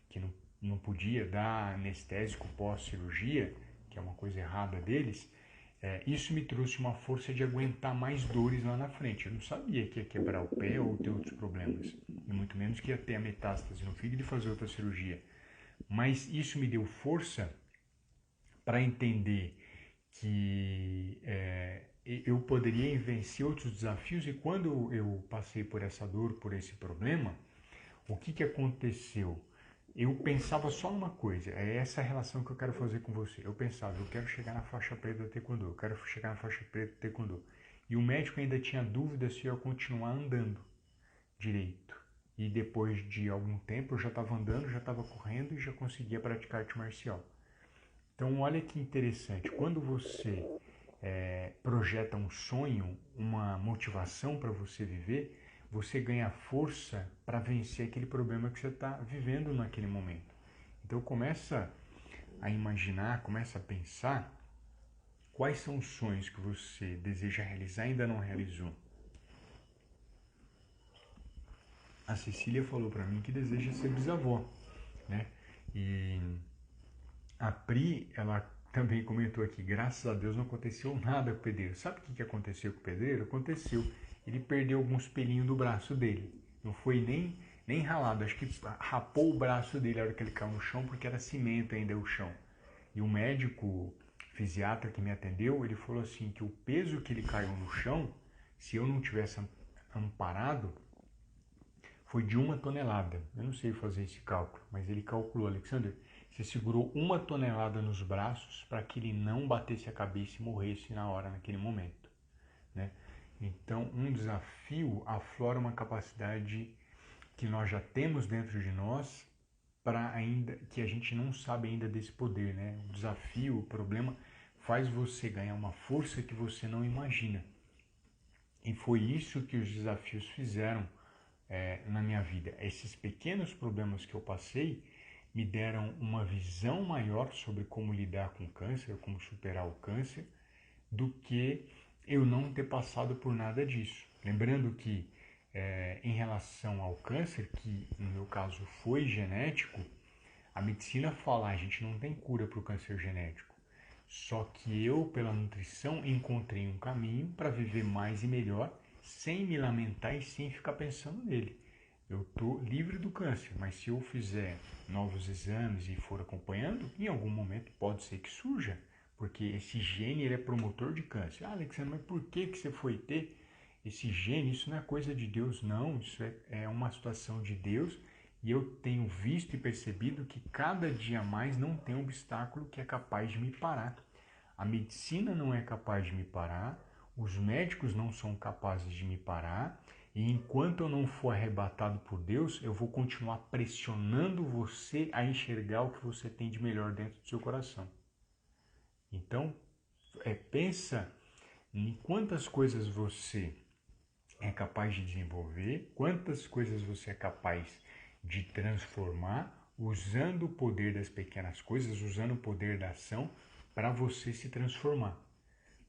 que não podia dar anestésico pós-cirurgia, que é uma coisa errada deles, isso me trouxe uma força de aguentar mais dores lá na frente. Eu não sabia que ia quebrar o pé ou ter outros problemas, e muito menos que ia ter a metástase no fígado e fazer outra cirurgia. Mas isso me deu força para entender que eu poderia vencer outros desafios. E quando eu passei por essa dor, por esse problema, o que aconteceu? Eu pensava só numa coisa, é essa relação que eu quero fazer com você. Eu pensava, eu quero chegar na faixa preta do Taekwondo, eu quero chegar na faixa preta do Taekwondo. E o médico ainda tinha dúvida se eu ia continuar andando direito. E depois de algum tempo eu já estava andando, já estava correndo e já conseguia praticar arte marcial. Então olha que interessante, quando você projeta um sonho, uma motivação para você viver, você ganha força para vencer aquele problema que você está vivendo naquele momento. Então começa a imaginar, começa a pensar quais são os sonhos que você deseja realizar e ainda não realizou. A Cecília falou para mim que deseja ser bisavó, né? E a Pri, ela também comentou aqui, graças a Deus não aconteceu nada com o pedreiro. Sabe o que aconteceu com o pedreiro? Aconteceu, ele perdeu alguns pelinhos do braço dele. Não foi nem ralado, acho que rapou o braço dele na hora que ele caiu no chão, porque era cimento ainda o chão. E o médico fisiatra que me atendeu, ele falou assim, que o peso que ele caiu no chão, se eu não tivesse amparado, foi de 1 tonelada. Eu não sei fazer esse cálculo, mas ele calculou, Alexander, você segurou 1 tonelada nos braços para que ele não batesse a cabeça e morresse na hora, naquele momento, né? Então, um desafio aflora uma capacidade que nós já temos dentro de nós, para ainda que a gente não sabe ainda desse poder, né? O desafio, o problema faz você ganhar uma força que você não imagina. E foi isso que os desafios fizeram na minha vida. Esses pequenos problemas que eu passei me deram uma visão maior sobre como lidar com o câncer, como superar o câncer, do que eu não ter passado por nada disso. Lembrando que em relação ao câncer, que no meu caso foi genético, a medicina fala, a gente não tem cura para o câncer genético. Só que eu, pela nutrição, encontrei um caminho para viver mais e melhor, sem me lamentar e sem ficar pensando nele. Eu estou livre do câncer, mas se eu fizer novos exames e for acompanhando, em algum momento pode ser que surja, porque esse gene ele é promotor de câncer. Ah, Alexandre, mas por que você foi ter esse gene? Isso não é coisa de Deus, não. Isso é uma situação de Deus. E eu tenho visto e percebido que cada dia mais não tem obstáculo que é capaz de me parar. A medicina não é capaz de me parar, os médicos não são capazes de me parar, e enquanto eu não for arrebatado por Deus, eu vou continuar pressionando você a enxergar o que você tem de melhor dentro do seu coração. Então, pensa em quantas coisas você é capaz de desenvolver, quantas coisas você é capaz de transformar, usando o poder das pequenas coisas, usando o poder da ação para você se transformar.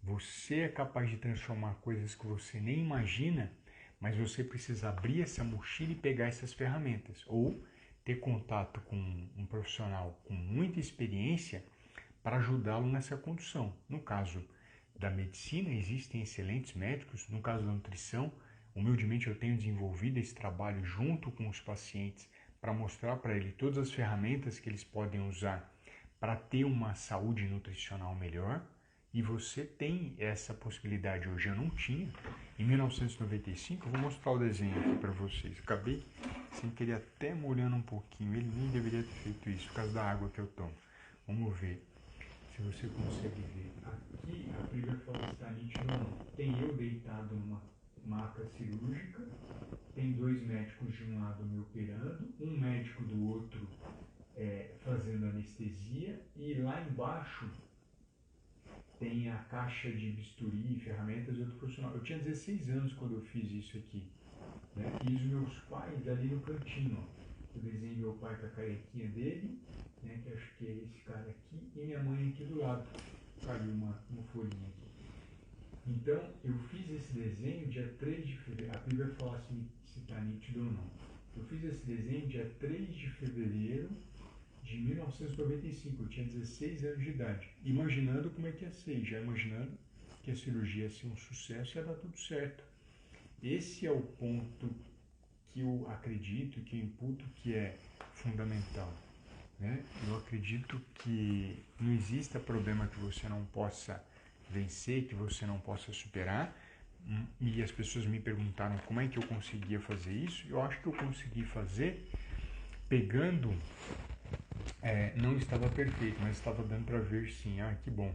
Você é capaz de transformar coisas que você nem imagina, mas você precisa abrir essa mochila e pegar essas ferramentas, ou ter contato com um profissional com muita experiência para ajudá-lo nessa condução. No caso da medicina, existem excelentes médicos. No caso da nutrição, humildemente eu tenho desenvolvido esse trabalho junto com os pacientes para mostrar para ele todas as ferramentas que eles podem usar para ter uma saúde nutricional melhor. E você tem essa possibilidade hoje. Eu não tinha. Em 1995, eu vou mostrar o desenho aqui para vocês. Acabei sem querer até molhando um pouquinho. Ele nem deveria ter feito isso por causa da água que eu tomo. Vamos ver se você consegue ver. Aqui a primeira foto está nítida ou não. Tem eu deitado numa maca cirúrgica. Tem dois médicos de um lado me operando. Um médico do outro fazendo anestesia. E lá embaixo tem a caixa de bisturi, ferramentas e outro profissional. Eu tinha 16 anos quando eu fiz isso aqui. Né? E os meus pais ali no cantinho. Ó. Eu desenhei meu pai com a carequinha dele, né? Que acho que é esse cara aqui, e minha mãe aqui do lado. Caiu uma folhinha aqui. Então, eu fiz esse desenho dia 3 de fevereiro. A Bíblia fala se está nítido ou não. Eu fiz esse desenho dia 3 de fevereiro de 1995, eu tinha 16 anos de idade, imaginando como é que ia ser, já imaginando que a cirurgia ia ser um sucesso e ia dar tudo certo. Esse é o ponto que eu acredito, que eu imputo que é fundamental. Né? Eu acredito que não exista problema que você não possa vencer, que você não possa superar, e as pessoas me perguntaram como é que eu conseguia fazer isso. Eu acho que eu consegui fazer pegando... não estava perfeito, mas estava dando para ver sim. Ah, que bom.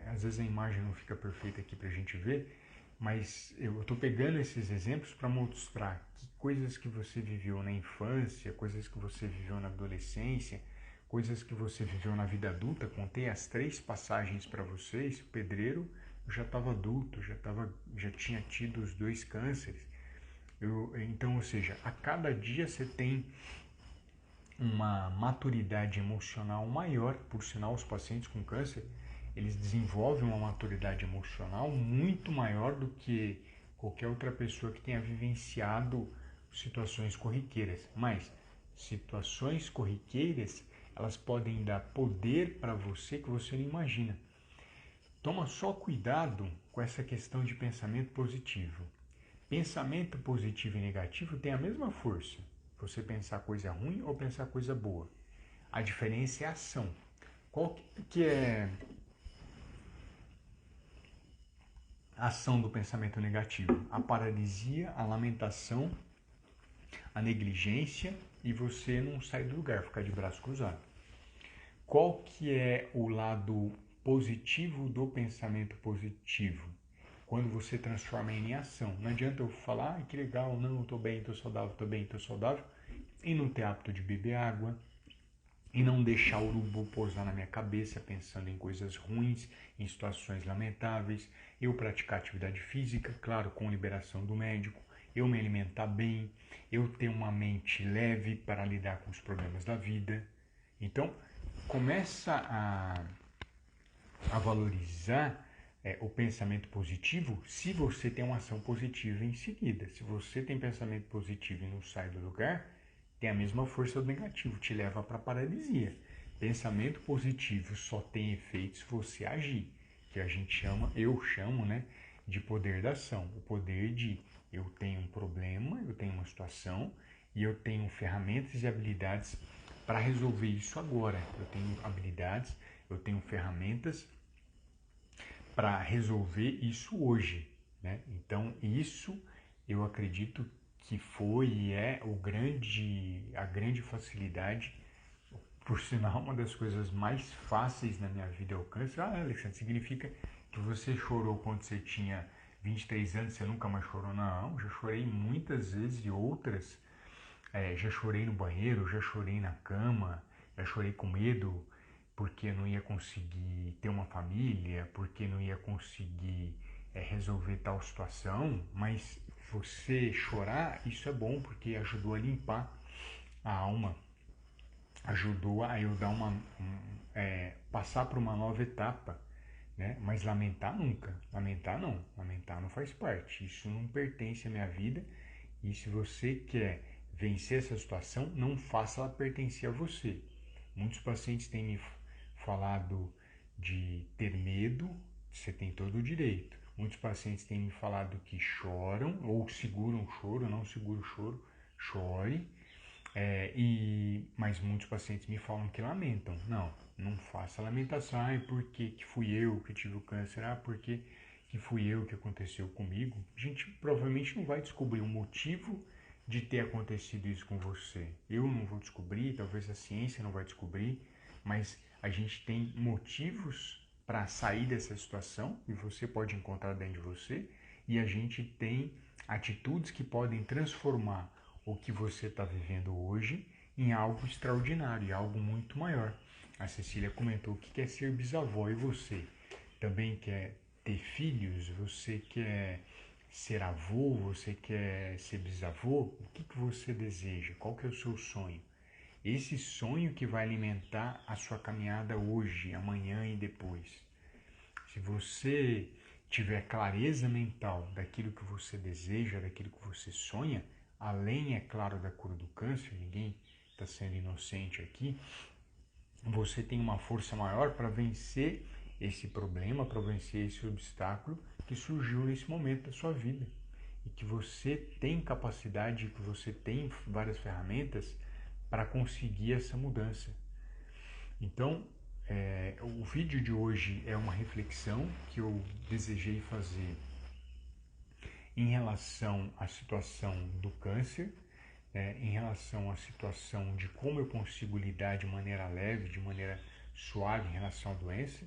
Às vezes a imagem não fica perfeita aqui para a gente ver, mas eu estou pegando esses exemplos para mostrar que coisas que você viveu na infância, coisas que você viveu na adolescência, coisas que você viveu na vida adulta. Contei as 3 passagens para vocês. O pedreiro, eu já estava adulto, já tinha tido os 2 cânceres. Então, ou seja, a cada dia você tem uma maturidade emocional maior. Por sinal, os pacientes com câncer, eles desenvolvem uma maturidade emocional muito maior do que qualquer outra pessoa que tenha vivenciado situações corriqueiras. Mas situações corriqueiras, elas podem dar poder para você que você não imagina. Toma só cuidado com essa questão de pensamento positivo. Pensamento positivo e negativo têm a mesma força. Você pensar coisa ruim ou pensar coisa boa. A diferença é a ação. Qual que é a ação do pensamento negativo? A paralisia, a lamentação, a negligência e você não sair do lugar, ficar de braço cruzado. Qual que é o lado positivo do pensamento positivo? quando você transforma em ação. Não adianta eu falar, que legal, não, eu tô bem, tô saudável, tô bem, tô saudável, e não ter hábito de beber água, e não deixar o urubu pousar na minha cabeça pensando em coisas ruins, em situações lamentáveis, eu praticar atividade física, claro, com liberação do médico, eu me alimentar bem, eu ter uma mente leve para lidar com os problemas da vida. Então, começa a valorizar o pensamento positivo se você tem uma ação positiva em seguida. Se você tem pensamento positivo e não sai do lugar, tem a mesma força do negativo, te leva para a paralisia. Pensamento positivo só tem efeito se você agir, que a gente chama, eu chamo, né, de poder da ação. O poder de eu tenho um problema, eu tenho uma situação e eu tenho ferramentas e habilidades para resolver isso agora. Eu tenho habilidades, eu tenho ferramentas para resolver isso hoje, né? Então isso eu acredito que foi e é a grande facilidade, por sinal uma das coisas mais fáceis na minha vida é o câncer. Ah, Alexandre, significa que você chorou quando você tinha 23 anos, você nunca mais chorou? Não, já chorei muitas vezes e outras. Já chorei no banheiro, já chorei na cama, já chorei com medo porque não ia conseguir ter uma família, porque não ia conseguir resolver tal situação, mas você chorar, isso é bom porque ajudou a limpar a alma, ajudou a eu dar passar por uma nova etapa, né? Mas lamentar nunca, lamentar não faz parte, isso não pertence à minha vida. E se você quer vencer essa situação, não faça ela pertencer a você. Muitos pacientes têm me falado de ter medo, você tem todo o direito. Muitos pacientes têm me falado que choram ou seguram o choro, não segura o choro, chore. Mas muitos pacientes me falam que lamentam. Não faça lamentação. Ai, por que fui eu que tive o câncer? Ah, por que fui eu que aconteceu comigo? A gente provavelmente não vai descobrir um motivo de ter acontecido isso com você. Eu não vou descobrir, talvez a ciência não vai descobrir, mas a gente tem motivos para sair dessa situação e você pode encontrar dentro de você, e a gente tem atitudes que podem transformar o que você está vivendo hoje em algo extraordinário, algo muito maior. A Cecília comentou que quer ser bisavó, e você também quer ter filhos? Você quer ser avô? Você quer ser bisavô? O que você deseja? Qual que é o seu sonho? Esse sonho que vai alimentar a sua caminhada hoje, amanhã e depois. Se você tiver clareza mental daquilo que você deseja, daquilo que você sonha, além, é claro, da cura do câncer, ninguém está sendo inocente aqui, você tem uma força maior para vencer esse problema, para vencer esse obstáculo que surgiu nesse momento da sua vida. E que você tem capacidade, que você tem várias ferramentas para conseguir essa mudança. Então, o vídeo de hoje é uma reflexão que eu desejei fazer em relação à situação do câncer, em relação à situação de como eu consigo lidar de maneira leve, de maneira suave em relação à doença,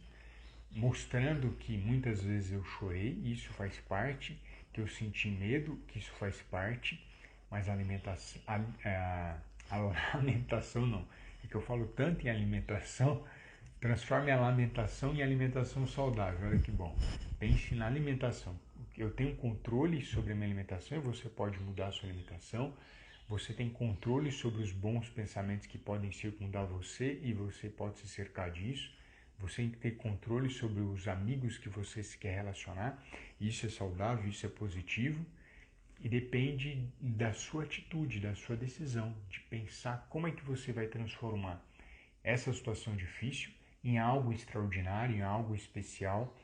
mostrando que muitas vezes eu chorei, isso faz parte, que eu senti medo, que isso faz parte, mas a lamentação não. É que eu falo tanto em alimentação, transforme a lamentação em alimentação saudável. Olha que bom. Pense na alimentação. Eu tenho controle sobre a minha alimentação e você pode mudar a sua alimentação. Você tem controle sobre os bons pensamentos que podem circundar você e você pode se cercar disso. Você tem que ter controle sobre os amigos que você se quer relacionar. Isso é saudável, isso é positivo. E depende da sua atitude, da sua decisão, de pensar como é que você vai transformar essa situação difícil em algo extraordinário, em algo especial,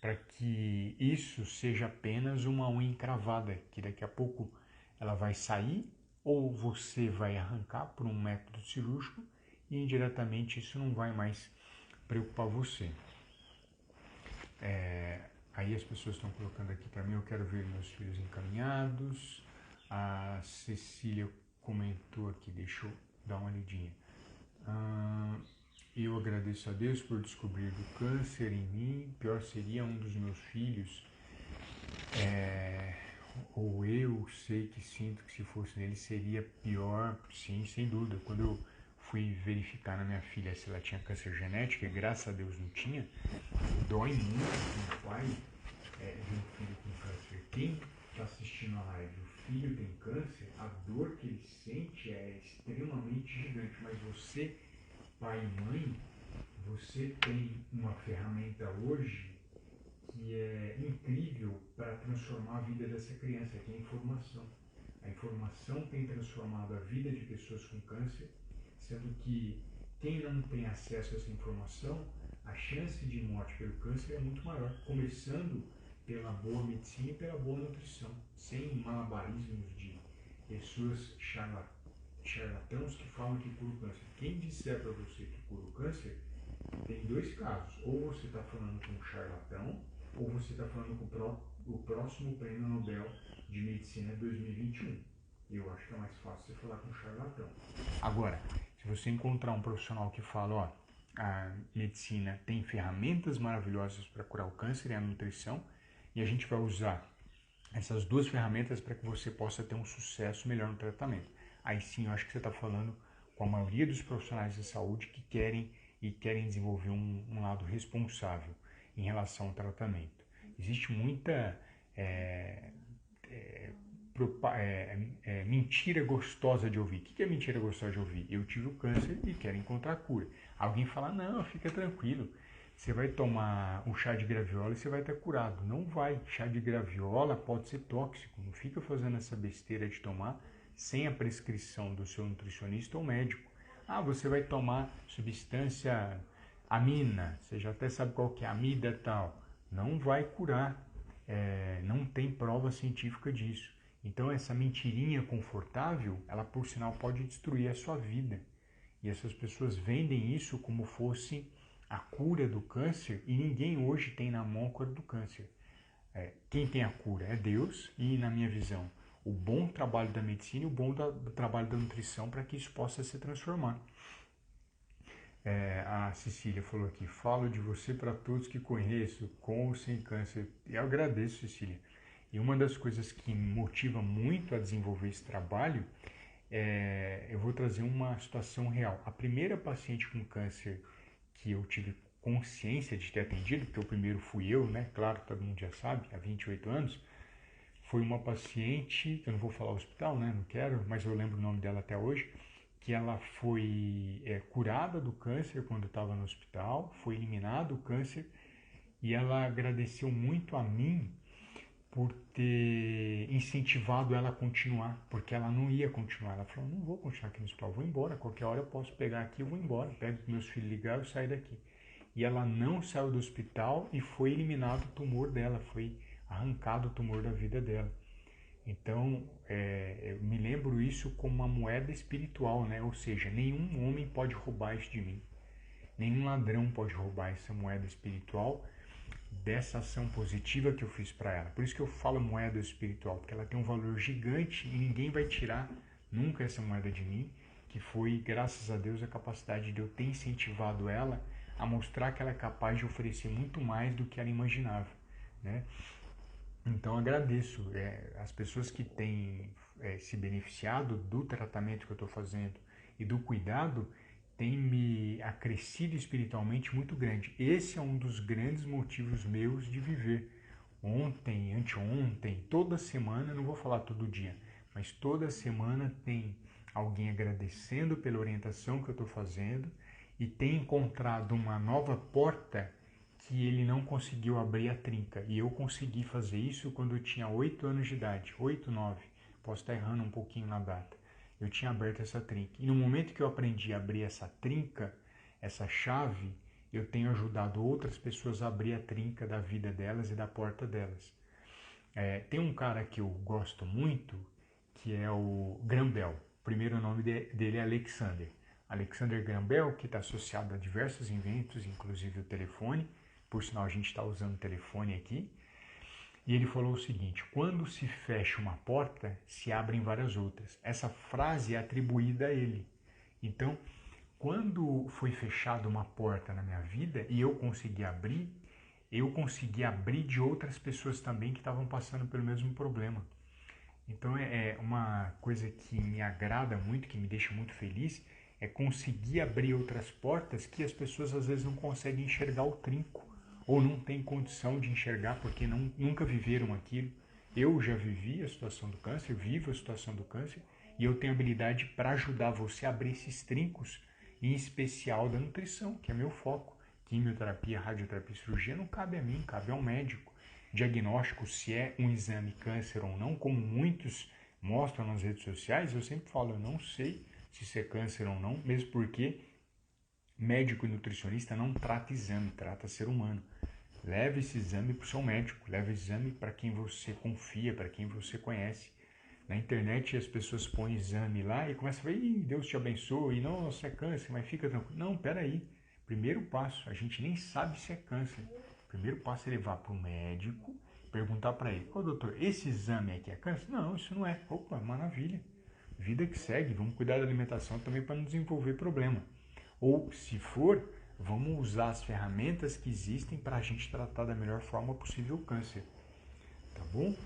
para que isso seja apenas uma unha encravada, que daqui a pouco ela vai sair ou você vai arrancar por um método cirúrgico e indiretamente isso não vai mais preocupar você. Aí as pessoas estão colocando aqui para mim, eu quero ver meus filhos encaminhados. A Cecília comentou aqui, deixa eu dar uma lidinha. Eu agradeço a Deus por descobrir do câncer em mim. Pior seria um dos meus filhos eu sei que sinto que se fosse nele seria pior, sim, sem dúvida. Quando eu fui verificar na minha filha se ela tinha câncer genético, e graças a Deus não tinha, dói muito um pai de um filho com câncer. Quem está assistindo a live, o filho tem câncer, a dor que ele sente é extremamente gigante, mas você, pai e mãe, você tem uma ferramenta hoje que é incrível para transformar a vida dessa criança, que é a informação. A informação tem transformado a vida de pessoas com câncer, sendo que quem não tem acesso a essa informação, a chance de morte pelo câncer é muito maior, começando pela boa medicina e pela boa nutrição, sem malabarismos de pessoas charlatãos que falam que cura o câncer. Quem disser para você que cura o câncer, tem dois casos: ou você está falando com um charlatão, ou você está falando com o próximo prêmio Nobel de Medicina 2021. Eu acho que é mais fácil você falar com um charlatão. Agora, se você encontrar um profissional que fala, ó, a medicina tem ferramentas maravilhosas para curar o câncer e a nutrição, e a gente vai usar essas duas ferramentas para que você possa ter um sucesso melhor no tratamento. Aí sim, eu acho que você está falando com a maioria dos profissionais de saúde que querem desenvolver um lado responsável em relação ao tratamento. Existe muita mentira gostosa de ouvir. O que é mentira gostosa de ouvir? Eu tive o câncer e quero encontrar cura. Alguém fala, não, fica tranquilo, você vai tomar um chá de graviola e você vai estar curado. Não vai. Chá de graviola pode ser tóxico. Não fica fazendo essa besteira de tomar sem a prescrição do seu nutricionista ou médico. Ah, você vai tomar substância amina, você já até sabe qual que é, amida e tal. Não vai curar. Não tem prova científica disso. Então essa mentirinha confortável, ela por sinal pode destruir a sua vida. E essas pessoas vendem isso como fosse a cura do câncer, e ninguém hoje tem na mão a cura do câncer. Quem tem a cura é Deus, e na minha visão, o bom trabalho da medicina e o bom trabalho da nutrição para que isso possa se transformar. A Cecília falou aqui, falo de você para todos que conheço, com ou sem câncer. E eu agradeço, Cecília. E uma das coisas que me motiva muito a desenvolver esse trabalho eu vou trazer uma situação real. A primeira paciente com câncer que eu tive consciência de ter atendido, porque o primeiro fui eu, né? Claro, todo mundo já sabe, há 28 anos, foi uma paciente, eu não vou falar o hospital, né? Não quero, mas eu lembro o nome dela até hoje, que ela foi curada do câncer quando estava no hospital, foi eliminado o câncer, e ela agradeceu muito a mim por ter incentivado ela a continuar, porque ela não ia continuar. Ela falou, não vou continuar aqui no hospital, vou embora, qualquer hora eu posso pegar aqui e vou embora, pego meus filhos ligar e saio daqui. E ela não saiu do hospital e foi eliminado o tumor dela, foi arrancado o tumor da vida dela. Então, eu me lembro isso como uma moeda espiritual, né? Ou seja, nenhum homem pode roubar isso de mim. Nenhum ladrão pode roubar essa moeda espiritual dessa ação positiva que eu fiz para ela. Por isso que eu falo moeda espiritual, porque ela tem um valor gigante e ninguém vai tirar nunca essa moeda de mim, que foi, graças a Deus, a capacidade de eu ter incentivado ela a mostrar que ela é capaz de oferecer muito mais do que ela imaginava, né? Então agradeço as pessoas que têm se beneficiado do tratamento que eu estou fazendo e do cuidado, tem me acrescido espiritualmente muito grande. Esse é um dos grandes motivos meus de viver. Ontem, anteontem, toda semana, não vou falar todo dia, mas toda semana tem alguém agradecendo pela orientação que eu estou fazendo e tem encontrado uma nova porta que ele não conseguiu abrir a trinca. E eu consegui fazer isso quando eu tinha 8 anos de idade, 8, 9. Posso estar errando um pouquinho na data. Eu tinha aberto essa trinca. E no momento que eu aprendi a abrir essa trinca, essa chave, eu tenho ajudado outras pessoas a abrir a trinca da vida delas e da porta delas. Tem um cara que eu gosto muito, que é o Graham Bell. O primeiro nome dele é Alexander. Alexander Graham Bell, que está associado a diversos inventos, inclusive o telefone. Por sinal, a gente está usando o telefone aqui. E ele falou o seguinte, quando se fecha uma porta, se abrem várias outras. Essa frase é atribuída a ele. Então, quando foi fechada uma porta na minha vida e eu consegui abrir de outras pessoas também que estavam passando pelo mesmo problema. Então é uma coisa que me agrada muito, que me deixa muito feliz, é conseguir abrir outras portas que as pessoas às vezes não conseguem enxergar o trinco, ou não têm condição de enxergar porque nunca viveram aquilo. Eu já vivi a situação do câncer, vivo a situação do câncer, e eu tenho habilidade para ajudar você a abrir esses trincos, em especial da nutrição, que é meu foco. Quimioterapia, radioterapia e cirurgia não cabe a mim, cabe ao médico. Diagnóstico, se é um exame câncer ou não, como muitos mostram nas redes sociais, eu sempre falo, eu não sei se isso é câncer ou não, mesmo porque médico e nutricionista não trata exame, trata ser humano. Leve esse exame para o seu médico, leve esse exame para quem você confia, para quem você conhece. Na internet as pessoas põem exame lá e começam a falar, Deus te abençoe, nossa, é câncer, mas fica tranquilo. Não, peraí. Primeiro passo, a gente nem sabe se é câncer. Primeiro passo é levar para o médico, perguntar para ele, doutor, esse exame aqui é câncer? Não, isso não é. Opa, maravilha. Vida que segue, vamos cuidar da alimentação também para não desenvolver problema. Ou, se for, vamos usar as ferramentas que existem para a gente tratar da melhor forma possível o câncer. Tá bom?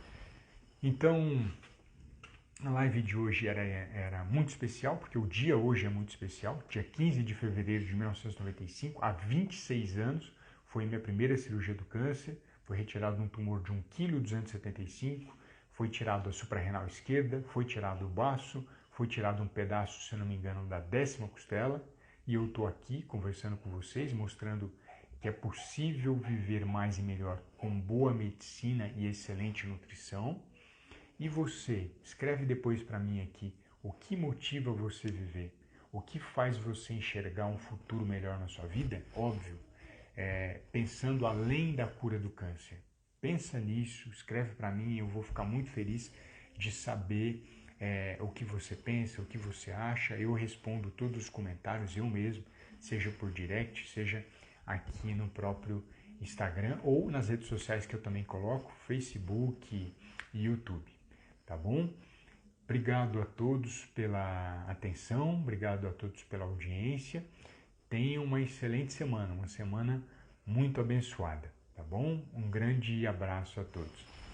Então, a live de hoje era muito especial, porque o dia hoje é muito especial. Dia 15 de fevereiro de 1995, há 26 anos, foi minha primeira cirurgia do câncer. Foi retirado um tumor de 1,275 kg, foi tirado a suprarrenal esquerda, foi tirado o baço, foi tirado um pedaço, se não me engano, da 10ª costela. E eu estou aqui conversando com vocês, mostrando que é possível viver mais e melhor com boa medicina e excelente nutrição. E você, escreve depois para mim aqui, o que motiva você a viver? O que faz você enxergar um futuro melhor na sua vida? Óbvio, pensando além da cura do câncer. Pensa nisso, escreve para mim, eu vou ficar muito feliz de saber o que você pensa, o que você acha. Eu respondo todos os comentários, eu mesmo, seja por direct, seja aqui no próprio Instagram ou nas redes sociais que eu também coloco, Facebook e YouTube. Tá bom? Obrigado a todos pela atenção, obrigado a todos pela audiência. Tenham uma excelente semana, uma semana muito abençoada, tá bom? Um grande abraço a todos.